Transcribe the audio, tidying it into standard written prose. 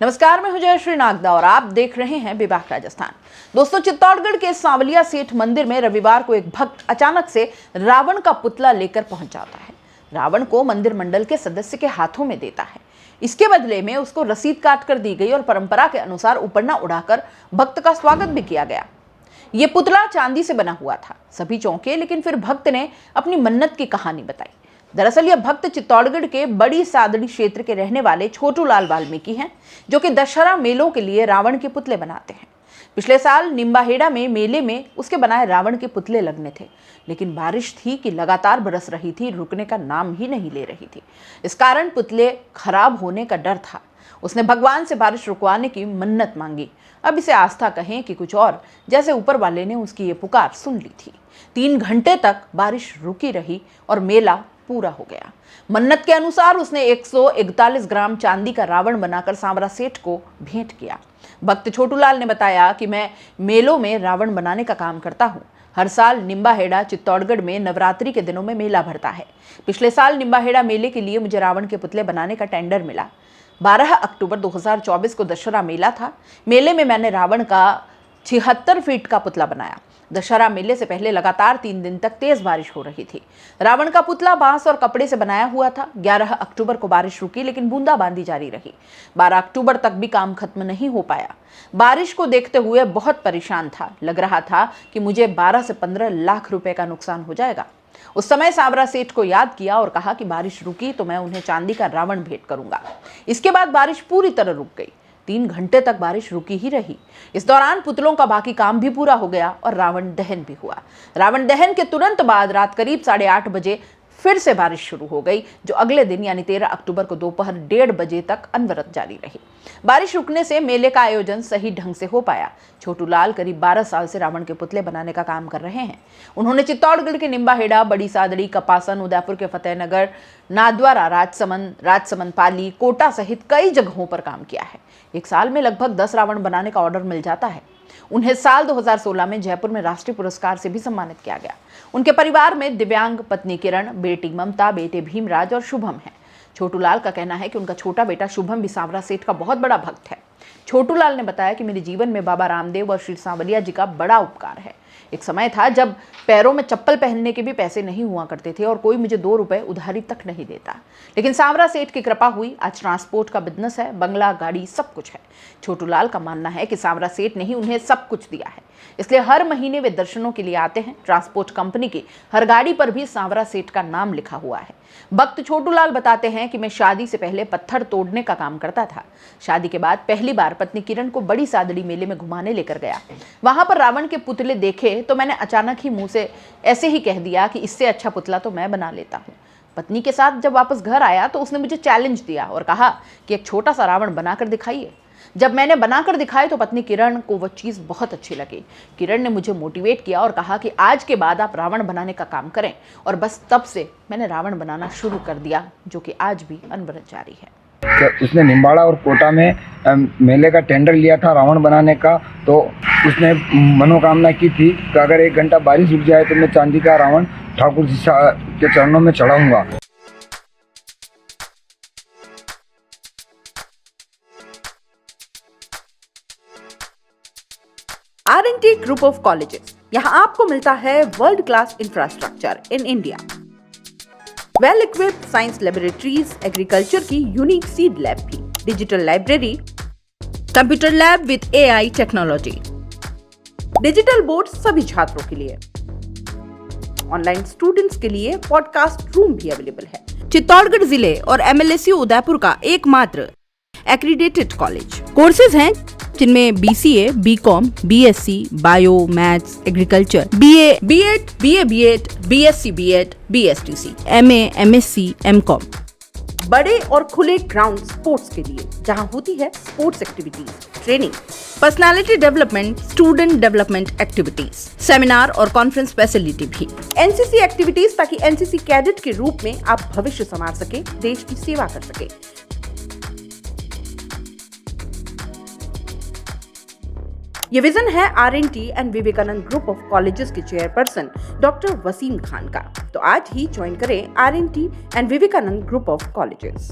नमस्कार, मैं हूं जयश्री नागदा और आप देख रहे हैं बेबाक राजस्थान। दोस्तों, चित्तौड़गढ़ के सांवलिया सेठ मंदिर में रविवार को एक भक्त अचानक से रावण का पुतला लेकर पहुंच जाता है। रावण को मंदिर मंडल के सदस्य के हाथों में देता है। इसके बदले में उसको रसीद काट कर दी गई और परंपरा के अनुसार उपरना उड़ाकर भक्त का स्वागत भी किया गया। ये पुतला चांदी से बना हुआ था। सभी चौंके, लेकिन फिर भक्त ने अपनी मन्नत की कहानी बताई। दरअसल यह भक्त चित्तौड़गढ़ के बड़ी सादड़ी क्षेत्र के रहने वाले छोटू लाल वाल्मीकि हैं, जो कि दशहरा मेलों के लिए रावण के पुतले बनाते हैं। पिछले साल निम्बाहेड़ा में मेले में उसके बनाए रावण के पुतले लगने थे, लेकिन बारिश थी कि लगातार बरस रही थी, रुकने का नाम ही नहीं ले रही थी। इस कारण पुतले खराब होने का डर था। उसने भगवान से बारिश रुकवाने की मन्नत मांगी। अब इसे आस्था कहें कि कुछ और, जैसे ऊपर वाले ने उसकी ये पुकार सुन ली थी। 3 घंटे तक बारिश रुकी रही और मेला पूरा हो गया। मन्नत के अनुसार उसने 141 ग्राम चांदी का रावण बनाकर सांवरा सेठ को भेंट किया। भक्त छोटूलाल ने बताया कि मैं मेलों में रावण बनाने का काम करता हूँ। हर साल निम्बाहेड़ा चित्तौड़गढ़ में नवरात्रि के दिनों में मेला भरता है। पिछले साल निम्बाहेड़ा मेले के लिए मुझे रावण के पुतले बनाने का टेंडर मिला। 12 अक्टूबर 2024 को दशहरा मेला था। मेले में मैंने रावण का 76 फीट का पुतला बनाया। दशहरा मेले से पहले लगातार 3 दिन तक तेज बारिश हो रही थी। रावण का पुतला बांस और कपड़े से बनाया हुआ था। 11 अक्टूबर को बारिश रुकी, लेकिन बूंदाबांदी जारी रही। 12 अक्टूबर तक भी काम खत्म नहीं हो पाया। बारिश को देखते हुए बहुत परेशान था। लग रहा था कि मुझे 12 से 15 लाख रुपए का नुकसान हो जाएगा। उस समय सांवरा सेठ को याद किया और कहा कि बारिश रुकी तो मैं उन्हें चांदी का रावण भेंट करूंगा। इसके बाद बारिश पूरी तरह रुक गई। 3 घंटे तक बारिश रुकी ही रही। इस दौरान पुतलों का बाकी काम भी पूरा हो गया और रावण दहन भी हुआ। रावण दहन के तुरंत बाद रात करीब 8:30 बजे फिर से बारिश शुरू हो गई, जो अगले दिन यानी 13 अक्टूबर को दोपहर 1:30 बजे तक अनवरत जारी रही। बारिश रुकने से मेले का आयोजन सही ढंग से हो पाया। छोटूलाल करीब 12 साल से रावण के पुतले बनाने का काम कर रहे हैं। उन्होंने चित्तौड़गढ़ के निम्बाहेड़ा, बड़ी सादड़ी, कपासन, उदयपुर के फतेहनगर, नाथद्वारा, राजसमंद, पाली, कोटा सहित कई जगहों पर काम किया है। एक साल में लगभग 10 रावण बनाने का ऑर्डर मिल जाता है। उन्हें साल 2016 में जयपुर में राष्ट्रीय पुरस्कार से भी सम्मानित किया गया। उनके परिवार में दिव्यांग पत्नी किरण, बेटी ममता, बेटे भीमराज और शुभम हैं। छोटूलाल का कहना है कि उनका छोटा बेटा शुभम भी सांवरा सेठ का बहुत बड़ा भक्त है। छोटूलाल ने बताया कि मेरे जीवन में बाबा रामदेव और श्री सांवलिया जी का बड़ा उपकार है। एक समय था जब पैरों में चप्पल पहनने के भी पैसे नहीं हुआ करते थे और कोई मुझे 2 रुपए उधारी तक नहीं देता, लेकिन सांवरा सेठ की कृपा हुई। आज ट्रांसपोर्ट का बिजनेस है, बंगला, गाड़ी सब कुछ है। छोटूलाल का मानना है कि सांवरा सेठ ने ही उन्हें सब कुछ दिया है, इसलिए हर महीने वे दर्शनों के लिए आते हैं। ट्रांसपोर्ट कंपनी की हर गाड़ी पर भी सांवरा सेठ का नाम लिखा हुआ है। भक्त छोटूलाल बताते हैं कि मैं शादी से पहले पत्थर तोड़ने का काम करता था। शादी के बाद पहली बार पत्नी किरण को बड़ी सादड़ी मेले में घुमाने लेकर गया। वहां पर रावण के पुतले देखे तो मैंने अचानक ही मुंह से ऐसे ही कह दिया कि इससे अच्छा पुतला तो मैं बना लेता हूँ। पत्नी के साथ जब वापस घर आया तो उसने मुझे चैलेंज दिया और कहा कि एक छोटा सा रावण बनाकर दिखाइए। जब मैंने बनाकर दिखाए तो पत्नी किरण को वो चीज़ बहुत अच्छी लगी। किरण ने मुझे मोटिवेट किया और कहा कि आज के बाद आप रावण बनाने का काम करें, और बस तब से मैंने रावण बनाना शुरू कर दिया, जो कि आज भी अनवरत जारी है। तो उसने निम्बाड़ा और कोटा में मेले का टेंडर लिया था रावण बनाने का। तो उसने मनोकामना की थी कि अगर 1 घंटा बारिश रुक जाए तो मैं चांदी का रावण ठाकुर जी के चरणों में चढ़ाऊंगा। R&T ग्रुप ऑफ कॉलेजेस, यहाँ आपको मिलता है world class infrastructure in India, well equipped science laboratories, agriculture की यूनिक सीड लैब भी, digital library, computer lab with AI technology, digital board सभी छात्रों के लिए, ऑनलाइन स्टूडेंट्स के लिए पॉडकास्ट रूम भी अवेलेबल है। चित्तौड़गढ़ जिले और MLSU उदयपुर का एकमात्र एक्रीडेटेड कॉलेज। कोर्सेज हैं जिनमें BCA, BCom, BSc, bio, maths, agriculture, BA, B.Ed, BA, B.Ed, BSc, B.Ed, BSTC, MA, MSc, MCom। बड़े और खुले ग्राउंड स्पोर्ट्स के लिए, जहां होती है sports activities, training, personality development, student development activities, seminar और कॉन्फ्रेंस फैसिलिटी भी, NCC एक्टिविटीज, ताकि NCC कैडेट के रूप में आप भविष्य संवार सके, देश की सेवा कर सके। ये विजन है R&T and Vivekanand group of colleges के चेयरपर्सन डॉक्टर वसीम खान का। तो आज ही ज्वाइन करें R&T and Vivekanand group of colleges.